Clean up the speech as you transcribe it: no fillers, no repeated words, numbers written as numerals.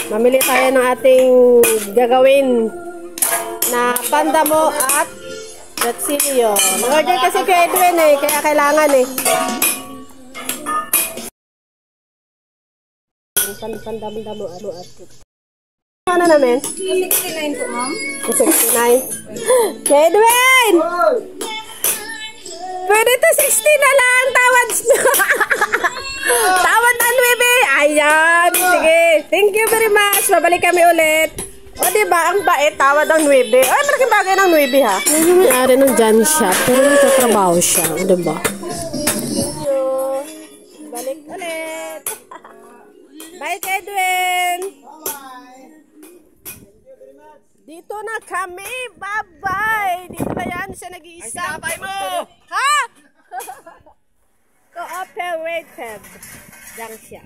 Mamili tayo ng ating gagawin na pandamo at Ratsilio. Nag-order kasi kay Edwin eh, kaya kailangan eh. Pandamo at ano namin? 69 po, ma'am. 69. Kay Edwin! Pwede to 60 na lang, tawad. Tawad na, Nuebe. Ayan, sige. Thank you very much. Babalik kami ulit. O, diba, ang bait, tawad ang Nuebe. Ay, malaking bagay ng Nuebe, ha? Yan yung may-ari ng John Shop, pero nagtatrabaho siya, o, diba? Balik ulit. Bye, Edwin. Dito na kami. Bye-bye. Dito na yan siya nag-iisa. Ay, sinabay mo! Ha? Cooperative. Diyan siya.